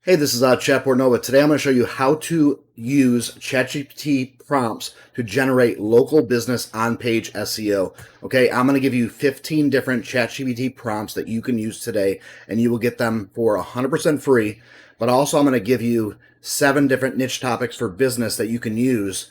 Hey, this is Chad Portnova. Today I'm going to show you how to use ChatGPT prompts to generate local business on-page SEO. Okay, I'm going to give you 15 different ChatGPT prompts that you can use today, and you will get them for 100% free. But also I'm going to give you 7 different niche topics for business that you can use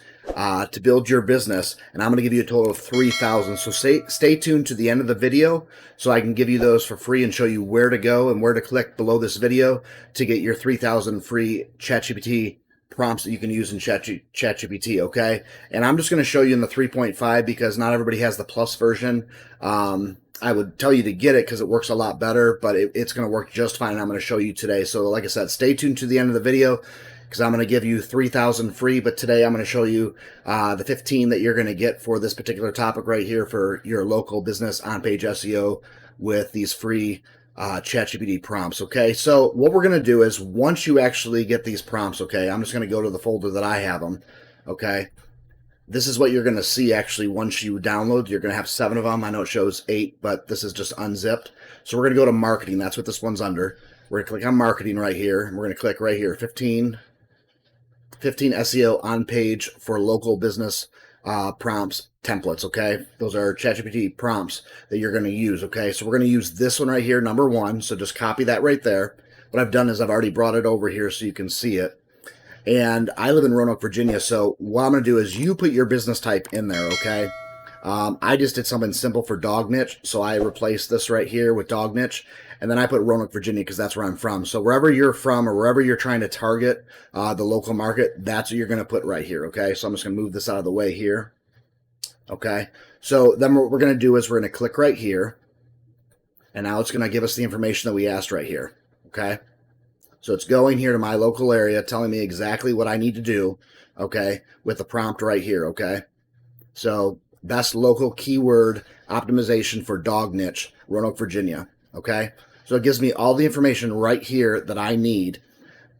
to build your business, and I'm going to give you a total of 3,000. So stay tuned to the end of the video so I can give you those for free and show you where to go and where to click below this video to get your 3,000 free ChatGPT prompts that you can use in ChatGPT, okay? And I'm just going to show you in the 3.5 because not everybody has the plus version. I would tell you to get it because it works a lot better, but it's going to work just fine. I'm going to show you today. So like I said, stay tuned to the end of the video because I'm going to give you 3,000 free, but today I'm going to show you the 15 that you're going to get for this particular topic right here for your local business on-page SEO with these free ChatGPT prompts, okay? So what we're going to do is once you actually get these prompts, okay, I'm just going to go to the folder that I have them, okay? This is what you're going to see actually once you download. You're going to have 7 of them. I know it shows 8, but this is just unzipped. So we're going to go to marketing. That's what this one's under. We're going to click on marketing right here, and we're going to click right here, 15 SEO on page for local business prompts templates, okay? Those are ChatGPT prompts that you're going to use, okay? So we're going to use this one right here, number 1. So just copy that right there. What I've done is I've already brought it over here so you can see it. And I live in Roanoke, Virginia, so what I'm going to do is you put your business type in there, okay? I just did something simple for dog niche, so I replaced this right here with dog niche, and then I put Roanoke, Virginia, because that's where I'm from. So wherever you're from or wherever you're trying to target the local market, that's what you're going to put right here, okay? So I'm just going to move this out of the way here, okay? So then what we're going to do is we're going to click right here, and now it's going to give us the information that we asked right here, okay? So it's going here to my local area, telling me exactly what I need to do, okay, with the prompt right here, okay? So best local keyword optimization for dog niche, Roanoke, Virginia, okay? So it gives me all the information right here that I need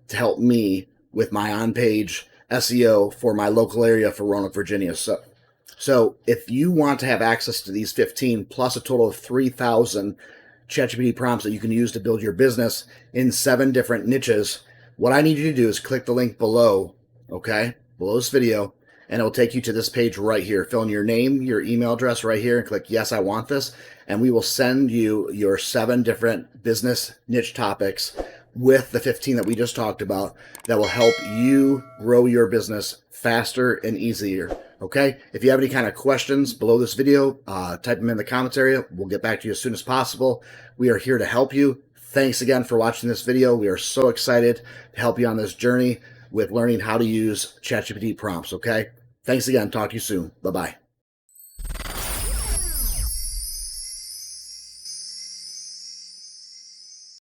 to help me with my on-page SEO for my local area for Roanoke, Virginia. So if you want to have access to these 15 plus a total of 3,000 ChatGPT prompts that you can use to build your business in 7 different niches, what I need you to do is click the link below, okay, below this video, and it'll take you to this page right here. Fill in your name, your email address right here, and click yes, I want this, and we will send you your 7 different business niche topics with the 15 that we just talked about that will help you grow your business faster and easier. Okay, if you have any kind of questions below this video, type them in the comments area. We'll get back to you as soon as possible. We are here to help you. Thanks again for watching this video. We are so excited to help you on this journey with learning how to use ChatGPT prompts, okay? Thanks again. Talk to you soon. Bye-bye.